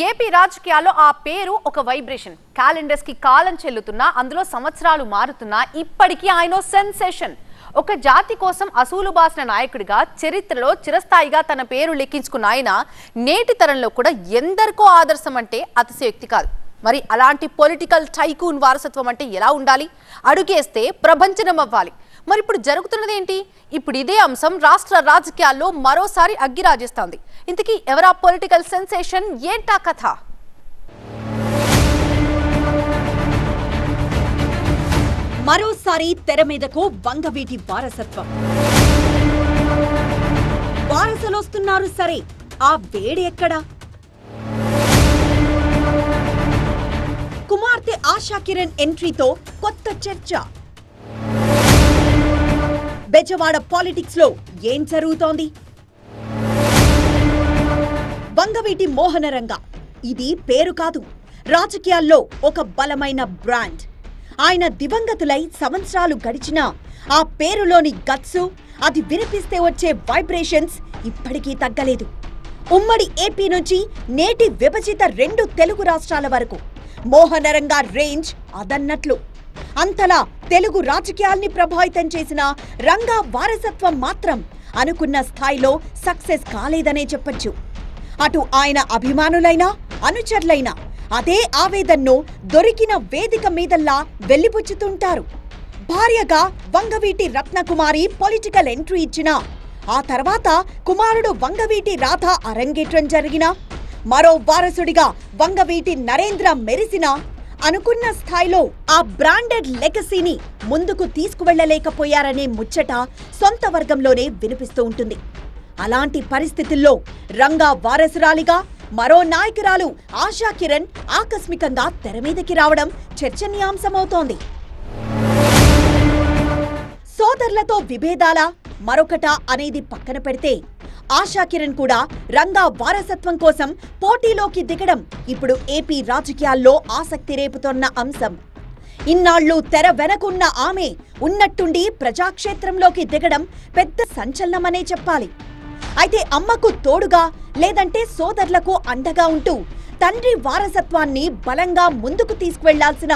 AP రాజకీయాల్లో ఆ పేరు ఒక వైబ్రేషన్. క్యాలెండర్స్ కి కాలం చెల్లుతున్నా, అందులో సంవత్సరాలు మారుతున్నా ఇప్పటికీ ఆయన సెన్సేషన్. ఒక జాతి కోసం అసూలు బాసిన నాయకుడిగా చరిత్రలో చిరస్థాయిగా తన పేరు లెక్కించుకున్న ఆయన నేటి తరంలో కూడా ఎందరికో ఆదర్శం అంటే అతిశయోక్తి కాదు. మరి అలాంటి పొలిటికల్ టైకూన్ వారసత్వం అంటే ఎలా ఉండాలి? అడుగేస్తే ప్రభంజనం అవ్వాలి. మరి ఇప్పుడు జరుగుతున్నది ఏంటి? ఇప్పుడు ఇదే అంశం రాష్ట్ర రాజకీయాల్లో మరోసారి అగ్గిరాజేస్తోంది. ఇంతకీ ఎవరా పొలిటికల్ సెన్సేషన్, ఏంటా కథ? మరోసారి తెర మీదకు వంగవీటి వారసత్వం. వారసులొస్తున్నారు సరే, ఆ వేడి ఎక్కడా? కుమార్తె ఆశా కిరణ్ ఎంట్రీతో కొత్త చర్చ. బెజవాడ పాలిటిక్స్ లో ఏం జరుగుతోంది? వంగవీటి మోహనరంగ ఇది పేరు కాదు, రాజకీయాల్లో ఒక బలమైన బ్రాండ్. ఆయన దివంగతులై సంవత్సరాలు గడిచినా ఆ పేరులోని గట్సు, అది వినిపిస్తే వచ్చే వైబ్రేషన్స్ ఇప్పటికీ తగ్గలేదు. ఉమ్మడి ఏపీ నుంచి నేటి విభజిత 2 తెలుగు రాష్ట్రాల వరకు మోహనరంగ రేంజ్ అదన్నట్లు. అంతలా తెలుగు రాజకీయాల్ని ప్రభావితం చేసిన రంగా వారసత్వం మాత్రం అనుకున్న స్థాయిలో సక్సెస్ కాలేదనే చెప్పొచ్చు. అటు ఆయన అభిమానులైనా అనుచరులైనా అదే ఆవేదనను దొరికిన వేదిక మీదల్లా వెళ్లిపుచ్చుతుంటారు. భార్యగా వంగవీటి రత్నకుమారి పొలిటికల్ ఎంట్రీ ఇచ్చినా, ఆ తర్వాత కుమారుడు వంగవీటి రాధ అరంగేట్రం జరిగినా, మరో వారసుడిగా వంగవీటి నరేంద్ర మెరిసినా, అనుకున్న స్థాయిలో ఆ బ్రాండెడ్ లెగసీని ముందుకు తీసుకువెళ్లలేకపోయారనే ముచ్చట సొంత వర్గంలోనే వినిపిస్తూ ఉంటుంది. అలాంటి పరిస్థితుల్లో రంగా వారసురాలిగా మరో నాయకురాలు ఆశా కిరణ్ ఆకస్మికంగా తెరమీదకి రావడం చర్చనీయాంశమవుతోంది. సోదరులతో విభేదాల మరొకట అనేది పక్కన పెడితే, ఆశా కిరణ్ కూడా రంగా వారసత్వం కోసం పోటీలోకి దిగడం ఇప్పుడు ఏపీ రాజకీయాల్లో ఆసక్తి రేపుతోన్న అంశం. ఇన్నాళ్లు తెర వెనకున్న ఆమె ఉన్నట్టుండి ప్రజాక్షేత్రంలోకి దిగడం పెద్ద సంచలనమనే చెప్పాలి. అయితే అమ్మకు తోడుగా లేదంటే సోదరులకు అండగా ఉంటూ తండ్రి వారసత్వాన్ని బలంగా ముందుకు తీసుకువెళ్లాల్సిన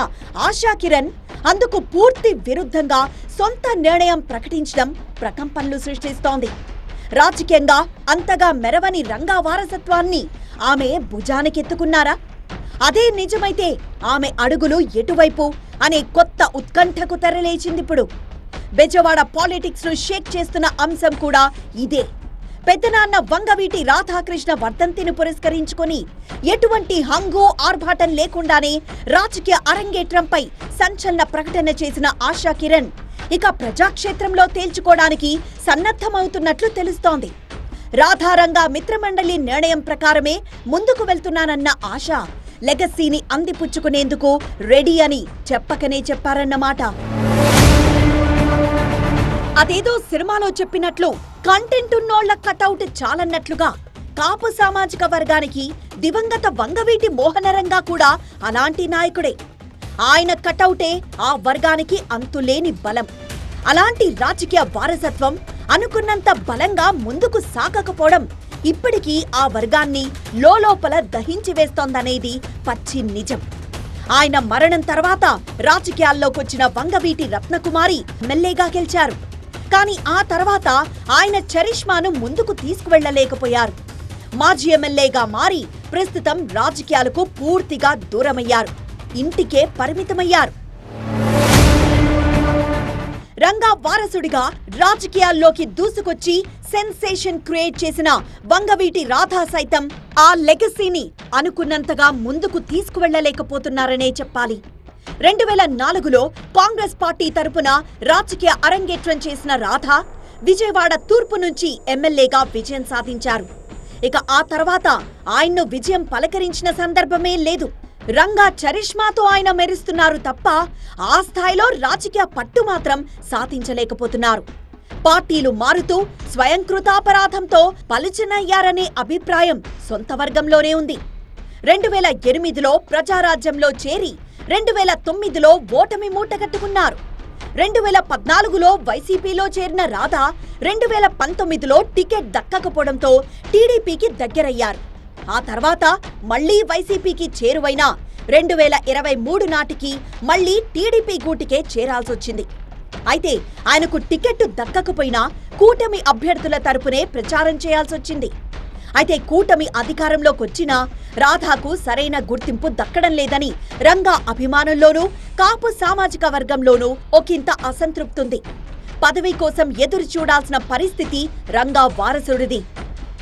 ఆశా కిరణ్ అందుకు పూర్తి విరుద్ధంగా సొంత నిర్ణయం ప్రకటించడం ప్రకంపనలు సృష్టిస్తోంది. రాజకీయంగా అంతగా మెరవని రంగా వారసత్వాన్ని ఆమె భుజానికెత్తుకున్నారా? అదే నిజమైతే ఆమె అడుగులు ఎటువైపు అనే కొత్త ఉత్కంఠకు తెరలేచిందిప్పుడు. బెజవాడ పాలిటిక్స్ ను షేక్ చేస్తున్న అంశం కూడా ఇదే. పెద్దనాన్న వంగవీటి రాధాకృష్ణ వర్ధంతిని పురస్కరించుకొని ఎటువంటి హంగు ఆర్భాటం లేకుండానే రాజకీయ అరంగేట్రంపై సంచలన ప్రకటన చేసిన ఆశా కిరణ్ ఇక ప్రజాక్షేత్రంలో తేల్చుకోవడానికి సన్నద్ధమవుతున్నట్లు తెలుస్తోంది. రాధారంగా మిత్రమండలి నిర్ణయం ప్రకారమే ముందుకు వెళ్తున్నానన్న ఆశ లెగసీని అందిపుచ్చుకునేందుకు రెడీ అని చెప్పకనే చెప్పారన్నమాట. అదేదో సినిమాలో చెప్పినట్లు కంటెంట్ ఉన్నోళ్ల కటౌట్ చాలన్నట్లుగా కాపు సామాజిక వర్గానికి దివంగత వంగవీటి మోహనరంగా కూడా అలాంటి నాయకుడే. ఆయన కటౌటే ఆ వర్గానికి అంతులేని బలం. అలాంటి రాజకీయ వారసత్వం అనుకున్నంత బలంగా ముందుకు సాగకపోవడం ఇప్పటికీ ఆ వర్గాన్ని లోలోపల దహించి వేస్తోందనేది పచ్చి నిజం. ఆయన మరణం తర్వాత రాజకీయాల్లోకొచ్చిన వంగవీటి రత్నకుమారి ఎమ్మెల్యేగా గెలిచారు. కానీ ఆ తర్వాత ఆయన చరిష్మాను ముందుకు తీసుకువెళ్లలేకపోయారు. మాజీ ఎమ్మెల్యేగా మారి ప్రస్తుతం రాజకీయాలకు పూర్తిగా దూరమయ్యారు. ఇంటికే పరిమితమయ్యారు. రంగా వారసుడిగా రాజకీయాల్లోకి దూసుకొచ్చి సెన్సేషన్ క్రియేట్ చేసిన వంగవీటి రాధా సైతం ఆ లెగసీని అనుకున్నంతగా ముందుకు తీసుకువెళ్లలేకపోతున్నారనే చెప్పాలి. 2004లో కాంగ్రెస్ పార్టీ తరపున రాజకీయ అరంగేట్రం చేసిన రాధా విజయవాడ తూర్పు నుంచి ఎమ్మెల్యేగా విజయం సాధించారు. ఇక ఆ తర్వాత ఆయన్ను విజయం పలకరించిన సందర్భమే లేదు. రంగా చరిష్మాతో ఆయన మెరుస్తున్నారు తప్ప ఆ స్థాయిలో రాజకీయ పట్టు మాత్రం సాధించలేకపోతున్నారు. పార్టీలు మారుతూ స్వయంకృతాపరాధంతో పలుచనయ్యారనే అభిప్రాయం సొంత వర్గంలోనే ఉంది. 2008లో ప్రజారాజ్యంలో చేరి 2009లో ఓటమి మూటగట్టుకున్నారు. 2014లో వైసీపీలో చేరిన రాధా 2019లో టికెట్ దక్కకపోవడంతో టీడీపీకి దగ్గరయ్యారు. ఆ తర్వాత మళ్లీ వైసీపీకి చేరువైన 2023 నాటికి మళ్లీ టీడీపీ గూటికే చేరాల్సొచ్చింది. అయితే ఆయనకు టికెట్ దక్కకపోయినా కూటమి అభ్యర్థుల తరపునే ప్రచారం చేయాల్సొచ్చింది. అయితే కూటమి అధికారంలోకొచ్చినా రాధాకు సరైన గుర్తింపు దక్కడం లేదని రంగా అభిమానుల్లోనూ కాపు సామాజిక వర్గంలోనూ ఒకంత అసంతృప్తుంది. పదవి కోసం ఎదురు చూడాల్సిన పరిస్థితి రంగా వారసుడిది.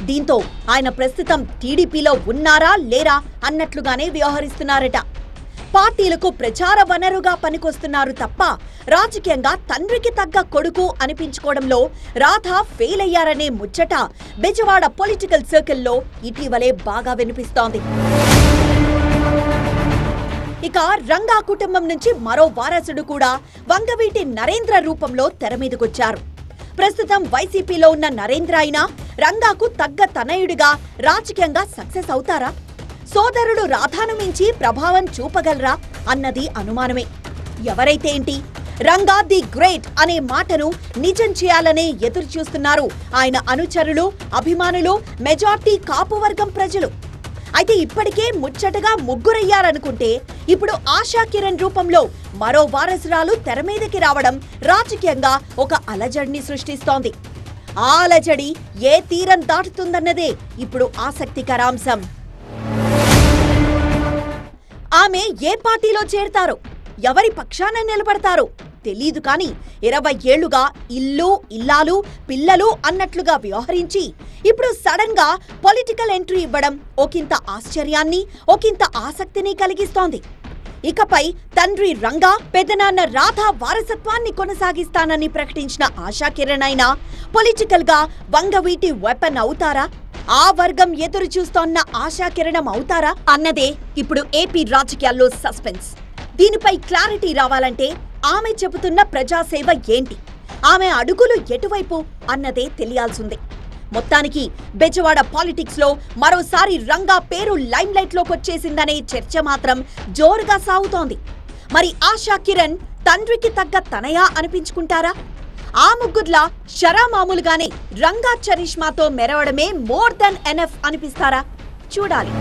దీంతో ఆయన ప్రస్తుతం టీడీపీలో ఉన్నారా లేరా అన్నట్లుగానే వ్యవహరిస్తున్నారట. పార్టీలకు ప్రచార వనరుగా పనికొస్తున్నారు తప్ప రాజకీయంగా తండ్రికి తగ్గ కొడుకు అనిపించుకోవడంలో రాధా ఫెయిల్ అయ్యారనే ముచ్చట బెజవాడ పొలిటికల్ సర్కిల్లో ఇటీవలే బాగా వినిపిస్తోంది. ఇక రంగా కుటుంబం నుంచి మరో వారసుడు కూడా వంగవీటి నరేంద్ర రూపంలో తెరమీదకొచ్చారు. ప్రస్తుతం వైసీపీలో ఉన్న నరేంద్ర అయినా రంగాకు తగ్గ తనయుడిగా రాజకీయంగా సక్సెస్ అవుతారా? సోదరుడు రాధాను మించి ప్రభావం చూపగలరా అన్నది అనుమానమే. ఎవరైతే ఏంటి, రంగా ది గ్రేట్ అనే మాటను నిజం చేయాలనే ఎదురు చూస్తున్నారు ఆయన అనుచరులు, అభిమానులు, మెజార్టీ కాపు వర్గం ప్రజలు. అయితే ఇప్పటికే ముచ్చటగా ముగ్గురయ్యారనుకుంటే ఇప్పుడు ఆశా కిరణ్ రూపంలో మరో వారసురాలు తెరమీదకి రావడం రాజకీయంగా ఒక అలజడిని సృష్టిస్తోంది. ఆ అలజడి ఏ తీరం దాటుతుందన్నదే ఇప్పుడు ఆసక్తికరాంశం. ఆమె ఏ పార్టీలో చేరతారో, ఎవరి పక్షాన నిలబడతారో తెలీదు. కానీ 20 ఏళ్లుగా ఇల్లు, ఇల్లాలు, పిల్లలు అన్నట్లుగా వ్యవహరించి ఇప్పుడు సడన్ గా పొలిటికల్ ఎంట్రీ ఇవ్వడం ఒకంత ఆశ్చర్యాన్ని, ఒకంత ఆసక్తిని కలిగిస్తోంది. ఇకపై తండ్రి రంగా, పెదనాన్న రాధా వారసత్వాన్ని కొనసాగిస్తానని ప్రకటించిన ఆశా కిరణ్ అయినా పొలిటికల్ గా వంగవీటి వెపన్ అవుతారా? ఆ వర్గం ఎదురు చూస్తోన్న ఆశా కిరణం అవుతారా అన్నదే ఇప్పుడు ఏపీ రాజకీయాల్లో సస్పెన్స్. దీనిపై క్లారిటీ రావాలంటే ఆమె చెబుతున్న ప్రజాసేవ ఏంటి, ఆమె అడుగులు ఎటువైపు అన్నదే తెలియాల్సిందే. మొత్తానికి బెజవాడ పాలిటిక్స్ లో మరోసారి రంగా పేరు లైమ్ లైట్ లోకొచ్చేసిందనే చర్చ మాత్రం జోరుగా సాగుతోంది. మరి ఆశా కిరణ్ తండ్రికి తగ్గ తనయా అనిపించుకుంటారా? ఆ ముగ్గుర్లా షరామామూలుగానే రంగా చరిష్మాతో మెరవడమే మోర్ దెన్ ఎనఫ్ అనిపిస్తారా? చూడాలి.